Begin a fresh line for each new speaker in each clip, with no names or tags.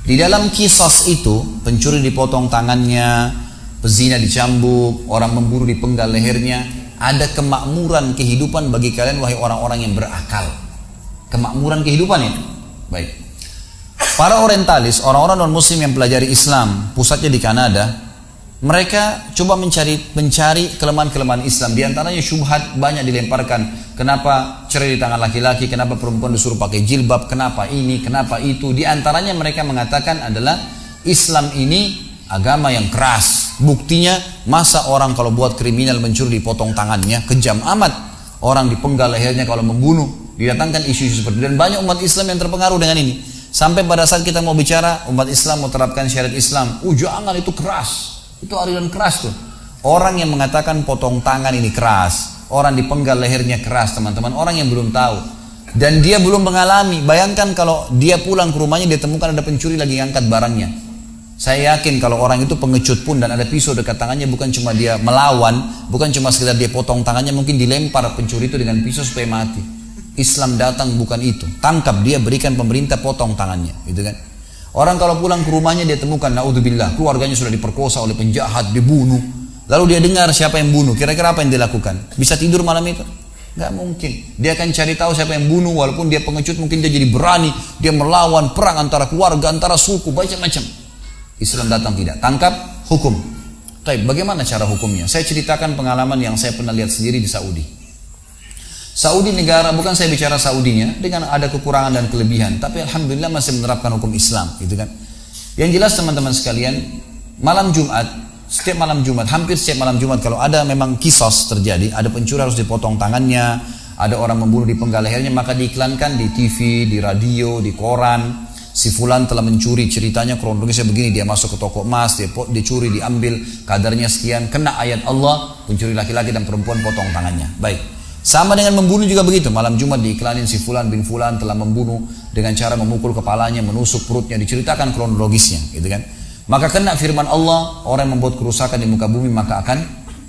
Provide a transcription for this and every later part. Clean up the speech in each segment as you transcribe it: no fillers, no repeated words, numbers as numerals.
Di dalam kisos itu, pencuri dipotong tangannya, pezina dicambuk, orang memburu dipenggal lehernya. Ada kemakmuran kehidupan bagi kalian wahai orang-orang yang berakal. Kemakmuran kehidupan itu. Baik. Para orientalis, orang-orang non-muslim yang pelajari Islam, pusatnya di Kanada, mereka coba mencari kelemahan-kelemahan Islam. Di antaranya syubhat banyak dilemparkan. Kenapa cerai di tangan laki-laki, kenapa perempuan disuruh pakai jilbab, kenapa ini, kenapa itu. Di antaranya mereka mengatakan adalah Islam ini agama yang keras. Buktinya masa orang kalau buat kriminal mencuri dipotong tangannya, kejam amat. Orang dipenggal lehernya kalau membunuh. Didatangkan isu-isu seperti itu. Dan banyak umat Islam yang terpengaruh dengan ini. Sampai pada saat kita mau bicara, umat Islam mau terapkan syariat Islam. Jangan, itu keras. Itu aliran keras tuh. Orang yang mengatakan potong tangan ini keras, orang dipenggal lehernya keras, teman-teman. Orang yang belum tahu. Dan dia belum mengalami. Bayangkan kalau dia pulang ke rumahnya, dia temukan ada pencuri lagi ngangkat barangnya. Saya yakin kalau orang itu pengecut pun dan ada pisau dekat tangannya, bukan cuma dia melawan, bukan cuma sekedar dia potong tangannya, mungkin dilempar pencuri itu dengan pisau supaya mati. Islam datang bukan itu. Tangkap dia, berikan pemerintah, potong tangannya, gitu kan. Orang kalau pulang ke rumahnya dia temukan, naudzubillah, keluarganya sudah diperkosa oleh penjahat, dibunuh. Lalu dia dengar siapa yang bunuh, kira-kira apa yang dilakukan? Bisa tidur malam itu? Gak mungkin. Dia akan cari tahu siapa yang bunuh, walaupun dia pengecut mungkin dia jadi berani, dia melawan perang antara keluarga, antara suku, macam-macam. Islam datang tidak, tangkap, hukum. Tapi bagaimana cara hukumnya? Saya ceritakan pengalaman yang saya pernah lihat sendiri di Saudi. Saudi negara, bukan saya bicara Saudinya, dengan ada kekurangan dan kelebihan, tapi alhamdulillah masih menerapkan hukum Islam, gitu kan. Yang jelas teman-teman sekalian, malam Jumat, setiap malam Jumat, hampir setiap malam Jumat kalau ada memang kisos terjadi, ada pencuri harus dipotong tangannya, ada orang membunuh dipenggal lehernya, maka diiklankan di TV, di radio, di koran. Si fulan telah mencuri, ceritanya kronologisnya begini, dia masuk ke toko emas, dia curi, diambil kadarnya sekian, kena ayat Allah, pencuri laki-laki dan perempuan potong tangannya. Baik. Sama dengan membunuh juga begitu. Malam Jumat diiklanin si fulan bin fulan telah membunuh dengan cara memukul kepalanya, menusuk perutnya, diceritakan kronologisnya, gitu kan. Maka kena firman Allah, orang yang membuat kerusakan di muka bumi maka akan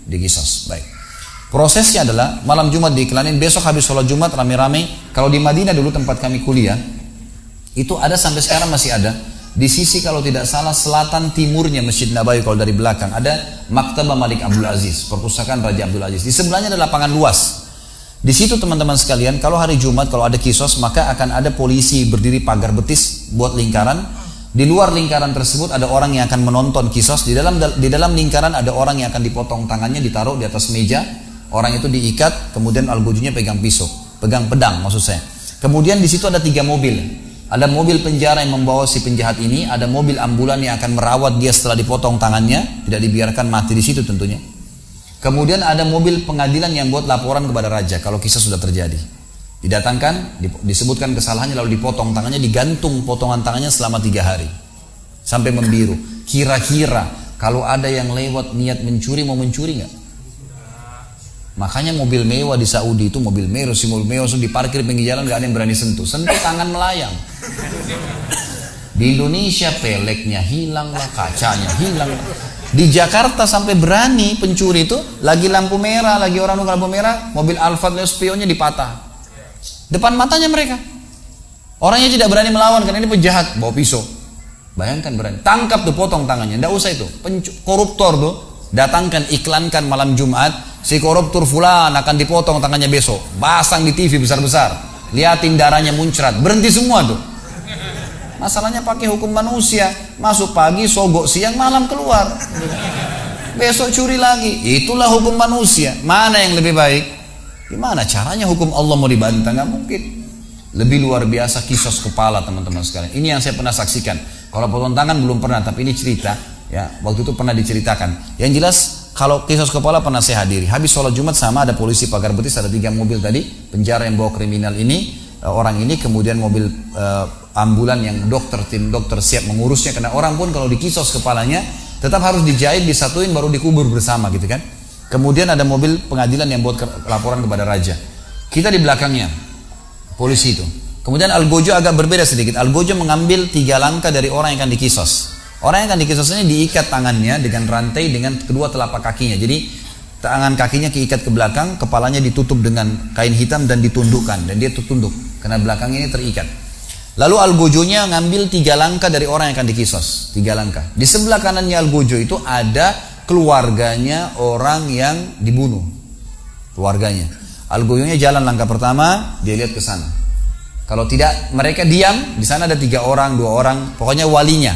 diqisas. Baik. Prosesnya adalah malam Jumat diiklanin, besok habis sholat Jumat rame-rame. Kalau di Madinah dulu tempat kami kuliah, itu ada sampai sekarang masih ada. Di sisi kalau tidak salah selatan timurnya Masjid Nabawi, kalau dari belakang ada Maktabah Malik Abdul Aziz, perpustakaan Raja Abdul Aziz. Di sebelahnya ada lapangan luas. Di situ teman-teman sekalian, kalau hari Jumat kalau ada kisos maka akan ada polisi berdiri pagar betis buat lingkaran. Di luar lingkaran tersebut ada orang yang akan menonton kisos. Di dalam lingkaran ada orang yang akan dipotong tangannya, ditaruh di atas meja. Orang itu diikat, kemudian algojunya pegang pisau, pegang pedang maksud saya. Kemudian di situ ada 3 mobil. Ada mobil penjara yang membawa si penjahat ini, ada mobil ambulan yang akan merawat dia setelah dipotong tangannya, tidak dibiarkan mati di situ tentunya. Kemudian ada mobil pengadilan yang buat laporan kepada raja kalau kisah sudah terjadi. Didatangkan, disebutkan kesalahannya lalu dipotong tangannya, digantung potongan tangannya selama 3 hari. Sampai membiru. Kira-kira kalau ada yang lewat niat mencuri, mau mencuri nggak? Makanya mobil mewah di Saudi itu mobil mewah, si mobil mewah sudah diparkir pinggir jalan, nggak ada yang berani sentuh tangan melayang. Di Indonesia peleknya hilang lah, kacanya hilang. Di Jakarta sampai berani pencuri itu lagi lampu merah, lagi orang nunggu lampu merah, mobil Alphard Leo spionnya dipatah depan matanya mereka. Orangnya tidak berani melawan karena ini penjahat, bawa pisau. Bayangkan berani, tangkap tuh, potong tangannya. Nggak usah itu, koruptor tuh datangkan, iklankan malam Jumat, si koruptor fulan akan dipotong tangannya besok, pasang di TV besar-besar, liatin darahnya muncrat, berhenti semua tuh. Masalahnya pakai hukum manusia, masuk pagi, sogok siang, malam keluar, besok curi lagi. Itulah hukum manusia. Mana yang lebih baik? Gimana caranya hukum Allah mau dibantah? Nggak mungkin. Lebih luar biasa kisos kepala teman-teman sekalian. Ini yang saya pernah saksikan. Kalau potong tangan belum pernah, tapi ini cerita. Ya, waktu itu pernah diceritakan. Yang jelas kalau kisos kepala pernah saya hadiri. Habis sholat Jumat sama ada polisi pagar betis, ada 3 mobil tadi, penjara yang bawa kriminal ini, orang ini, kemudian mobil ambulan yang tim dokter siap mengurusnya, karena orang pun kalau dikisos kepalanya tetap harus dijahit, disatuin baru dikubur bersama gitu kan. Kemudian ada mobil pengadilan yang buat laporan kepada raja. Kita di belakangnya polisi itu. Kemudian algojo agak berbeda sedikit. Algojo mengambil 3 langkah dari orang yang akan dikisos. Orang yang akan dikisosnya diikat tangannya dengan rantai dengan kedua telapak kakinya. Jadi tangan kakinya keikat ke belakang, kepalanya ditutup dengan kain hitam dan ditundukkan, dan dia tertunduk karena belakang ini terikat. Lalu algojonya ngambil 3 langkah dari orang yang akan dikisos. 3 langkah. Di sebelah kanannya algojo itu ada keluarganya orang yang dibunuh. Keluarganya. Algojonya jalan langkah pertama, dia lihat ke sana. Kalau tidak, mereka diam. Di sana ada 3 orang, 2 orang. Pokoknya walinya.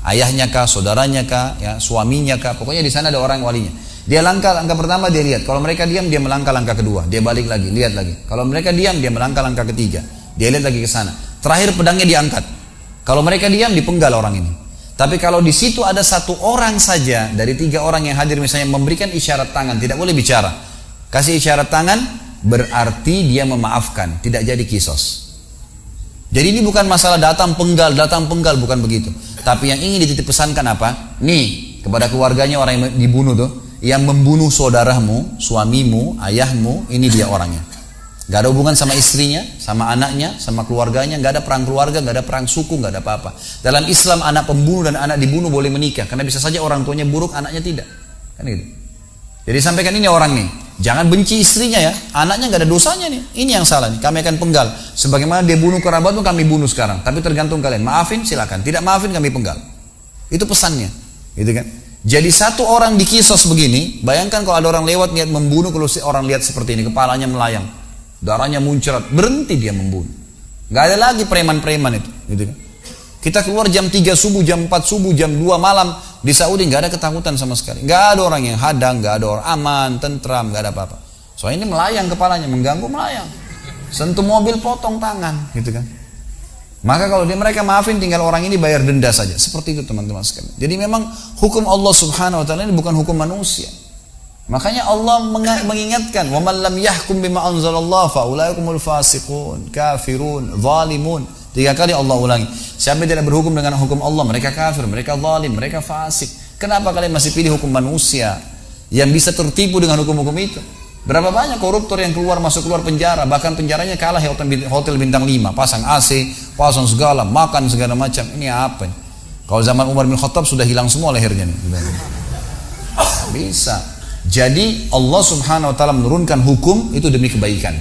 Ayahnya kah, saudaranya kah, ya, suaminya kah. Pokoknya di sana ada orang walinya. Dia langkah pertama, dia lihat. Kalau mereka diam, dia melangkah langkah kedua. Dia balik lagi, lihat lagi. Kalau mereka diam, dia melangkah langkah ketiga. Dia lihat lagi ke sana. Terakhir pedangnya diangkat. Kalau mereka diam, dipenggal orang ini. Tapi kalau di situ ada 1 orang saja dari 3 orang yang hadir, misalnya memberikan isyarat tangan, tidak boleh bicara. Kasih isyarat tangan, berarti dia memaafkan, tidak jadi kisos. Jadi ini bukan masalah datang penggal, bukan begitu. Tapi yang ingin dititip pesankan apa? Nih, kepada keluarganya orang yang dibunuh tuh, yang membunuh saudaramu, suamimu, ayahmu, ini dia orangnya. Gak ada hubungan sama istrinya, sama anaknya, sama keluarganya. Gak ada perang keluarga, gak ada perang suku, gak ada apa-apa. Dalam Islam anak pembunuh dan anak dibunuh boleh menikah, karena bisa saja orang tuanya buruk, anaknya tidak. Kan gitu. Jadi sampaikan ini orang nih, jangan benci istrinya ya, anaknya gak ada dosanya nih. Ini yang salah nih, kami akan penggal. Sebagaimana dia bunuh kerabatmu, kami bunuh sekarang. Tapi tergantung kalian, maafin silakan, tidak maafin kami penggal. Itu pesannya, gitu kan. Jadi 1 orang dikisos begini, bayangkan kalau ada orang lewat niat membunuh, kalau orang lihat seperti ini, kepalanya melayang. Darahnya muncrat, berhenti dia membunuh. Gak ada lagi preman-preman itu, gitu kan. Kita keluar jam 3 subuh, jam 4 subuh, jam 2 malam di Saudi, gak ada ketakutan sama sekali. Gak ada orang yang hadang, gak ada orang aman, tentram, gak ada apa-apa. Soalnya ini melayang kepalanya, mengganggu melayang. Sentuh mobil, potong tangan, gitu kan. Maka kalau mereka maafin, tinggal orang ini bayar denda saja. Seperti itu teman-teman sekalian. Jadi memang hukum Allah Subhanahu wa taala ini bukan hukum manusia. Makanya Allah mengingatkan, "Wa man lam yahkum bima anzalallah fa ulaikumul fasiqun, kafirun, zalimun." 3 kali Allah ulangi. Siapa yang tidak berhukum dengan hukum Allah, mereka kafir, mereka zalim, mereka fasik. Kenapa kalian masih pilih hukum manusia yang bisa tertipu dengan hukum-hukum itu? Berapa banyak koruptor yang masuk keluar penjara, bahkan penjaranya kalah hotel bintang 5, pasang AC, pasang segala, makan segala macam. Ini apa nih? Kalau zaman Umar bin Khattab sudah hilang semua lehernya nih. Bisa. Jadi Allah Subhanahu wa taala menurunkan hukum itu demi kebaikan.